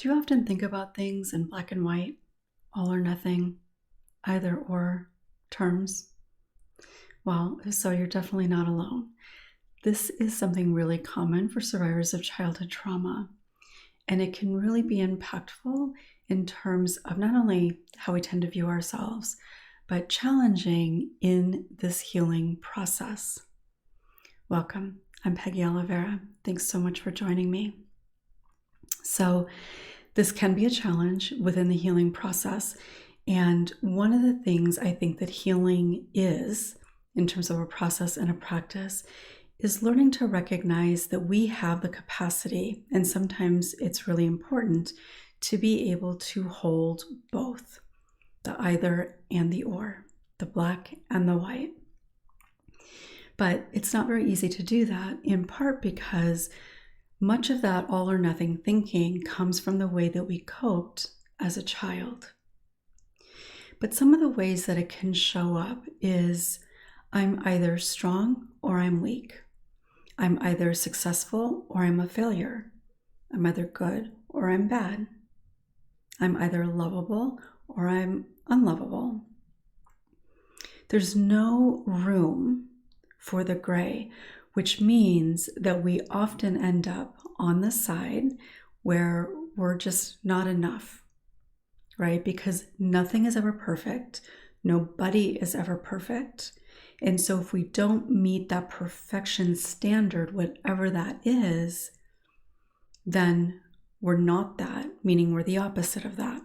Do you often think about things in black and white, all or nothing, either or terms? Well, if so, you're definitely not alone. This is something really common for survivors of childhood trauma, and it can really be impactful in terms of not only how we tend to view ourselves, but challenging in this healing process. Welcome. I'm Peggy Oliveira. Thanks so much for joining me. So, this can be a challenge within the healing process. And one of the things I think that healing is, in terms of a process and a practice, is learning to recognize that we have the capacity, and sometimes it's really important, to be able to hold both, the either and the or, the black and the white. But it's not very easy to do that, in part because much of that all or nothing thinking comes from the way that we coped as a child. But some of the ways that it can show up is I'm either strong or I'm weak. I'm either successful or I'm a failure. I'm either good or I'm bad. I'm either lovable or I'm unlovable. There's no room for the gray, which means that we often end up on the side where we're just not enough, right? Because nothing is ever perfect. Nobody is ever perfect. And so if we don't meet that perfection standard, whatever that is, then we're not that, meaning we're the opposite of that.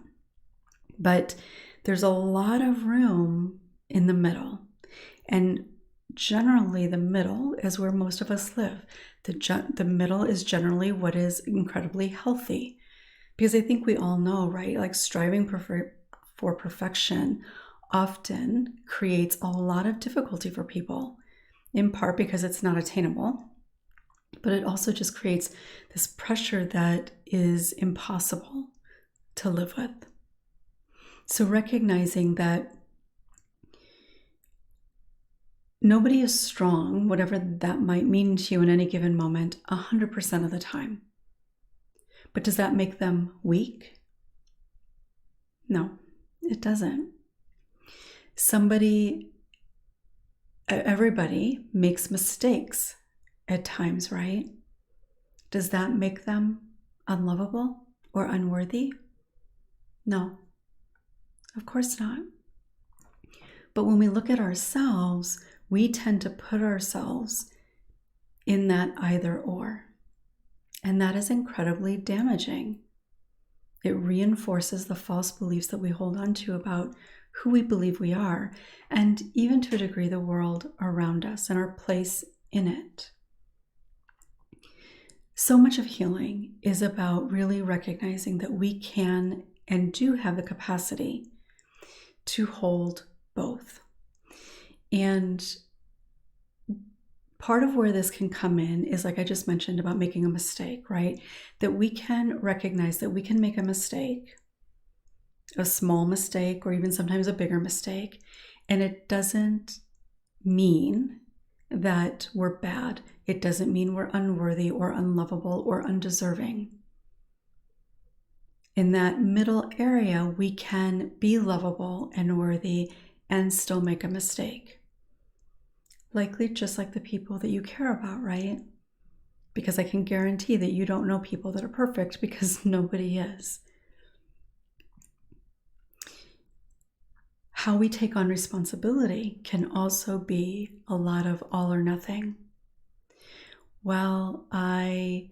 But there's a lot of room in the middle. And generally, the middle is where most of us live. The middle is generally what is incredibly healthy. Because I think we all know, right? Like striving for perfection often creates a lot of difficulty for people, in part because it's not attainable, but it also just creates this pressure that is impossible to live with. So recognizing that nobody is strong, whatever that might mean to you in any given moment, 100% of the time. But does that make them weak? No, it doesn't. Everybody makes mistakes at times, right? Does that make them unlovable or unworthy? No, of course not. But when we look at ourselves, we tend to put ourselves in that either or. And that is incredibly damaging. It reinforces the false beliefs that we hold on to about who we believe we are, and even to a degree, the world around us and our place in it. So much of healing is about really recognizing that we can and do have the capacity to hold both. And part of where this can come in is, like I just mentioned, about making a mistake, right? That we can recognize that we can make a mistake, a small mistake, or even sometimes a bigger mistake. And it doesn't mean that we're bad. It doesn't mean we're unworthy or unlovable or undeserving. In that middle area, we can be lovable and worthy and still make a mistake. Likely just like the people that you care about, right? Because I can guarantee that you don't know people that are perfect, because nobody is. How we take on responsibility can also be a lot of all or nothing. Well, I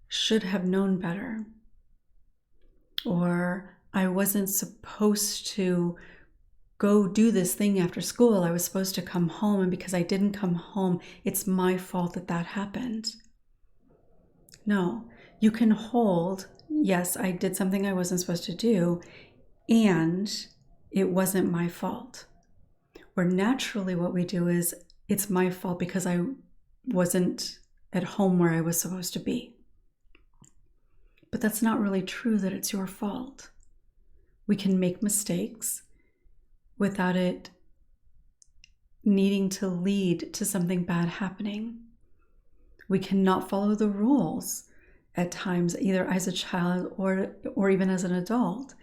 should have known better. Or I wasn't supposed to go do this thing after school. I was supposed to come home, and because I didn't come home, it's my fault that that happened. No, you can hold, yes, I did something I wasn't supposed to do, and it wasn't my fault. Where naturally what we do is, it's my fault because I wasn't at home where I was supposed to be. But that's not really true that it's your fault. We can make mistakes without it needing to lead to something bad happening. We cannot follow the rules at times, either as a child or even as an adult,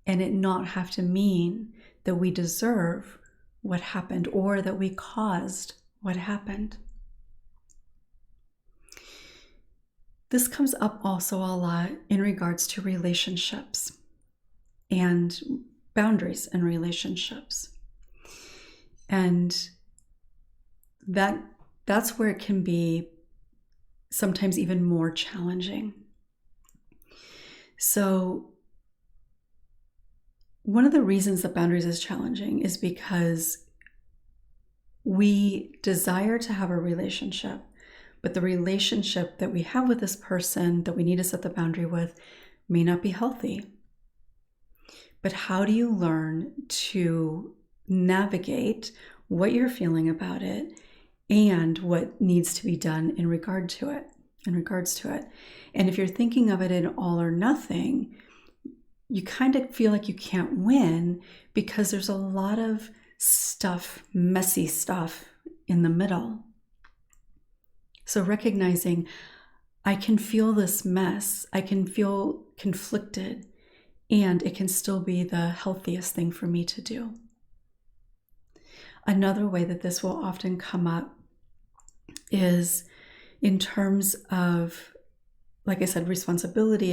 and it not have to mean that we deserve what happened or that we caused what happened. This comes up also a lot in regards to relationships and boundaries in relationships. And that's where it can be sometimes even more challenging. So one of the reasons that boundaries is challenging is because we desire to have a relationship, but the relationship that we have with this person that we need to set the boundary with may not be healthy. But how do you learn to navigate what you're feeling about it and what needs to be done in regards to it? And if you're thinking of it in all or nothing, you kind of feel like you can't win because there's a lot of stuff, messy stuff in the middle. So recognizing I can feel this mess, I can feel conflicted, and it can still be the healthiest thing for me to do. Another way that this will often come up is in terms of, like I said, responsibility.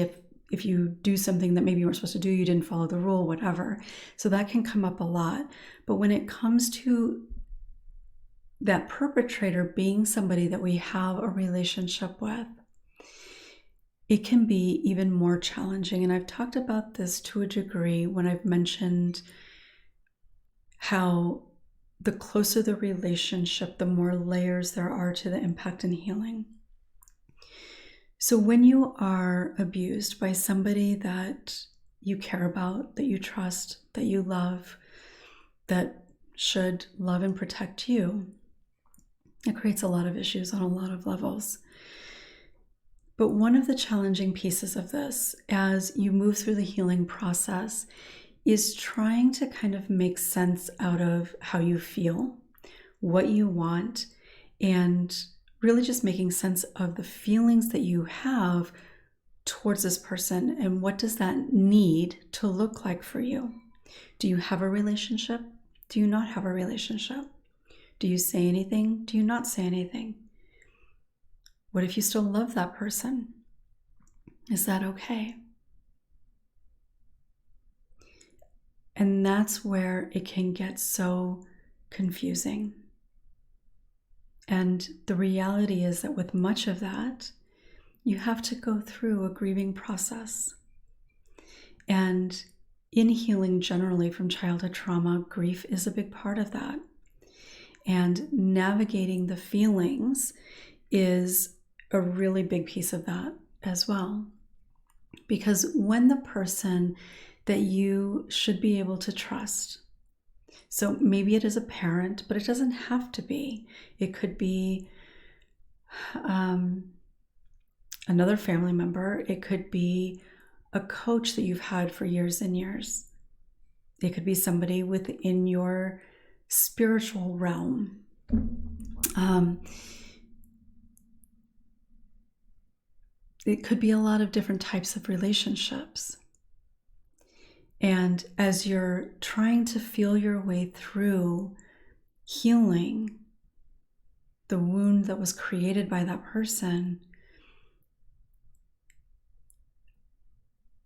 If you do something that maybe you weren't supposed to do, you didn't follow the rule, whatever. So that can come up a lot. But when it comes to that perpetrator being somebody that we have a relationship with, it can be even more challenging. And I've talked about this to a degree when I've mentioned how the closer the relationship, the more layers there are to the impact and healing. So when you are abused by somebody that you care about, that you trust, that you love, that should love and protect you, it creates a lot of issues on a lot of levels. But one of the challenging pieces of this, as you move through the healing process, is trying to kind of make sense out of how you feel, what you want, and really just making sense of the feelings that you have towards this person and what does that need to look like for you. Do you have a relationship? Do you not have a relationship? Do you say anything? Do you not say anything? What if you still love that person? Is that okay? And that's where it can get so confusing. And the reality is that with much of that, you have to go through a grieving process. And in healing generally from childhood trauma, grief is a big part of that. And navigating the feelings is a really big piece of that as well. Because when the person that you should be able to trust, so maybe it is a parent, but it doesn't have to be. It could be another family member. It could be a coach that you've had for years and years. It could be somebody within your spiritual realm. It could be a lot of different types of relationships. And as you're trying to feel your way through healing the wound that was created by that person,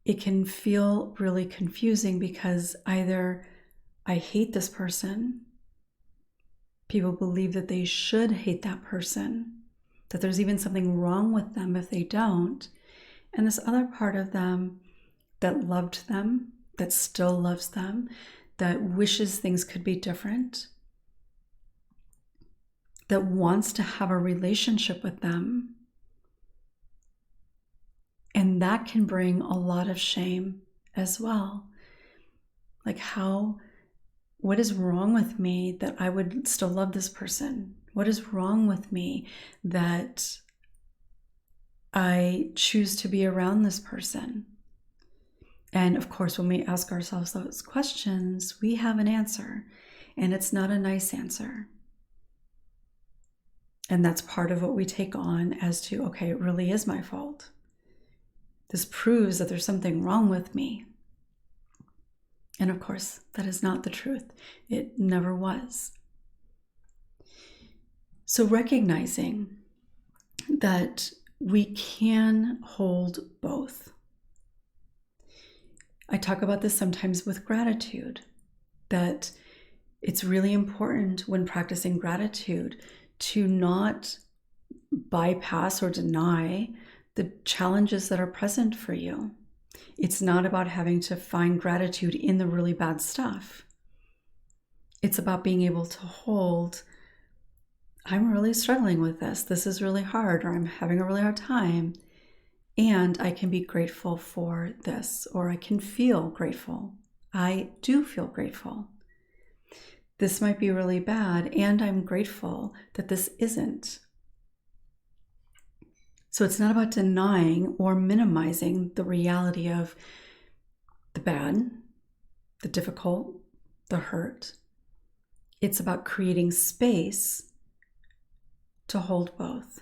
it can feel really confusing because either I hate this person, people believe that they should hate that person, that there's even something wrong with them if they don't, and this other part of them that loved them, that still loves them, that wishes things could be different, that wants to have a relationship with them. And that can bring a lot of shame as well. Like what is wrong with me that I would still love this person? What is wrong with me that I choose to be around this person? And of course, when we ask ourselves those questions, we have an answer, and it's not a nice answer. And that's part of what we take on as to, okay, it really is my fault. This proves that there's something wrong with me. And of course, that is not the truth. It never was. So recognizing that we can hold both. I talk about this sometimes with gratitude, that it's really important when practicing gratitude to not bypass or deny the challenges that are present for you. It's not about having to find gratitude in the really bad stuff. It's about being able to hold, I'm really struggling with this. This is really hard, or I'm having a really hard time. And I can be grateful for this, or I can feel grateful. I do feel grateful. This might be really bad, and I'm grateful that this isn't. So it's not about denying or minimizing the reality of the bad, the difficult, the hurt. It's about creating space to hold both.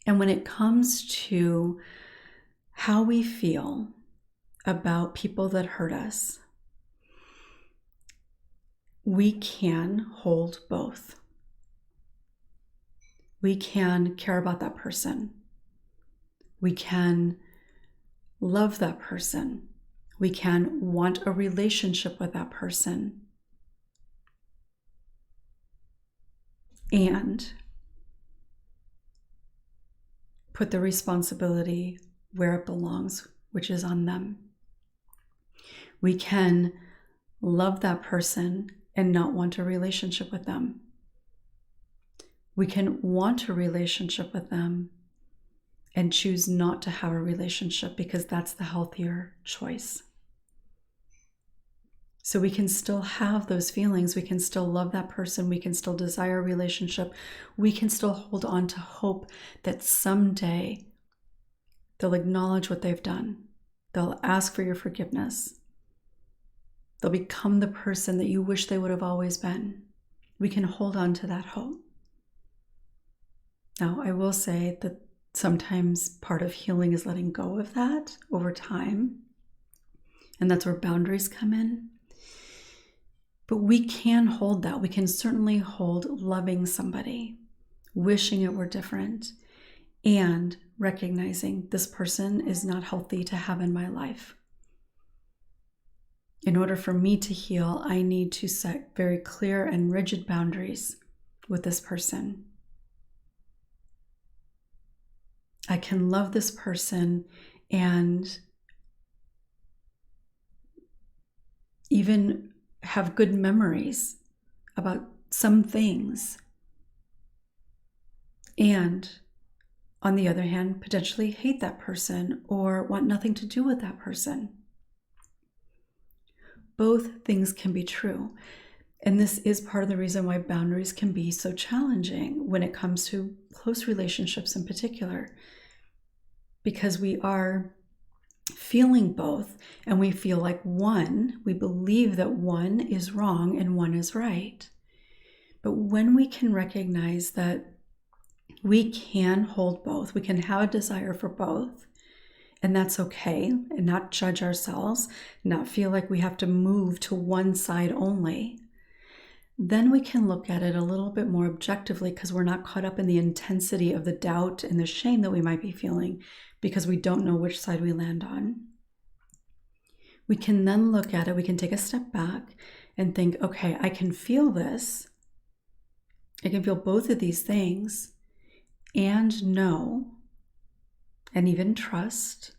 And when it comes to how we feel about people that hurt us, we can hold both. We can care about that person. We can love that person. We can want a relationship with that person. And put the responsibility where it belongs, which is on them. We can love that person and not want a relationship with them. We can want a relationship with them and choose not to have a relationship because that's the healthier choice. So we can still have those feelings. We can still love that person. We can still desire a relationship. We can still hold on to hope that someday they'll acknowledge what they've done. They'll ask for your forgiveness. They'll become the person that you wish they would have always been. We can hold on to that hope. Now, I will say that sometimes part of healing is letting go of that over time. And that's where boundaries come in. But we can hold that. We can certainly hold loving somebody, wishing it were different, and recognizing this person is not healthy to have in my life. In order for me to heal, I need to set very clear and rigid boundaries with this person. I can love this person and even have good memories about some things. And on the other hand, potentially hate that person or want nothing to do with that person. Both things can be true. And this is part of the reason why boundaries can be so challenging when it comes to close relationships in particular, because we are feeling both and we feel like one, we believe that one is wrong and one is right. But when we can recognize that we can hold both, we can have a desire for both, and that's okay, and not judge ourselves, not feel like we have to move to one side only, then we can look at it a little bit more objectively because we're not caught up in the intensity of the doubt and the shame that we might be feeling because we don't know which side we land on. We can then look at it, we can take a step back and think, okay, I can feel this. I can feel both of these things and know and even trust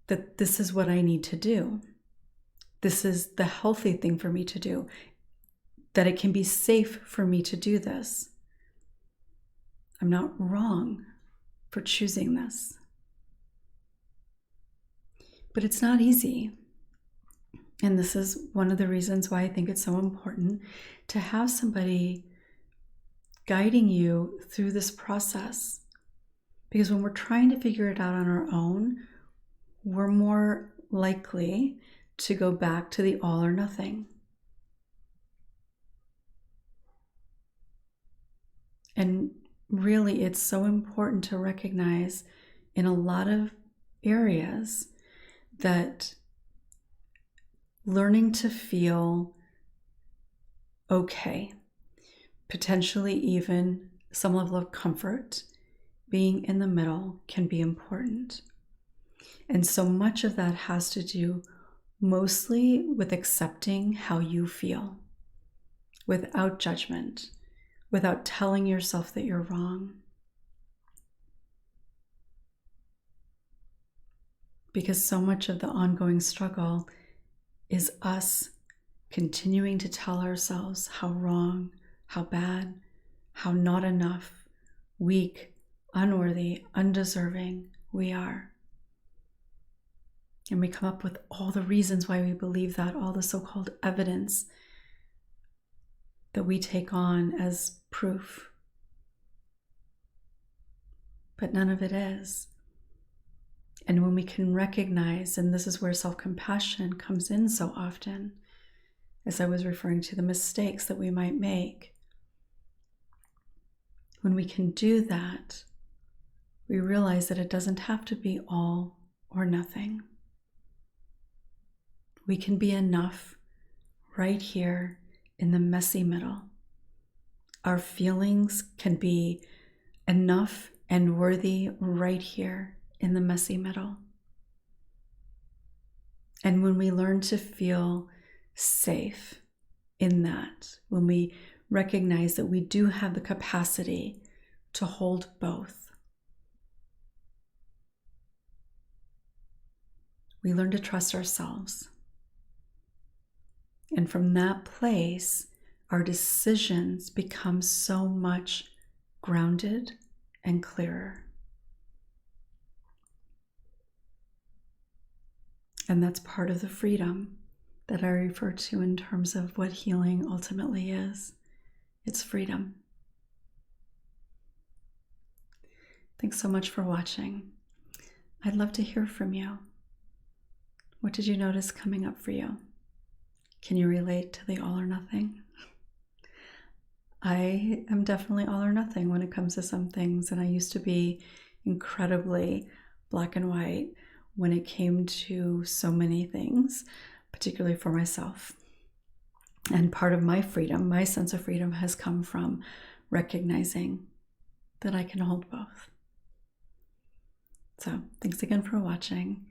that this is what I need to do. This is the healthy thing for me to do, that it can be safe for me to do this. I'm not wrong for choosing this. But it's not easy. And this is one of the reasons why I think it's so important to have somebody guiding you through this process. Because when we're trying to figure it out on our own, we're more likely to go back to the all or nothing. And really, it's so important to recognize in a lot of areas that learning to feel okay, potentially even some level of comfort, being in the middle can be important. And so much of that has to do mostly with accepting how you feel without judgment, without telling yourself that you're wrong. Because so much of the ongoing struggle is us continuing to tell ourselves how wrong, how bad, how not enough, weak, unworthy, undeserving we are. And we come up with all the reasons why we believe that, all the so-called evidence that we take on as proof. But none of it is. And when we can recognize, and this is where self-compassion comes in so often, as I was referring to the mistakes that we might make, when we can do that, we realize that it doesn't have to be all or nothing. We can be enough right here in the messy middle. Our feelings can be enough and worthy right here in the messy middle. And when we learn to feel safe in that, when we recognize that we do have the capacity to hold both, we learn to trust ourselves. And from that place, our decisions become so much grounded and clearer. And that's part of the freedom that I refer to in terms of what healing ultimately is. It's freedom. Thanks so much for watching. I'd love to hear from you. What did you notice coming up for you? Can you relate to the all or nothing? I am definitely all or nothing when it comes to some things, and I used to be incredibly black and white when it came to so many things, particularly for myself. And part of my freedom, my sense of freedom, has come from recognizing that I can hold both. So thanks again for watching.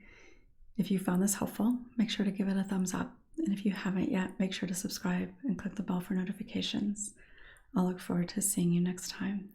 If you found this helpful, make sure to give it a thumbs up. And if you haven't yet, make sure to subscribe and click the bell for notifications. I'll look forward to seeing you next time.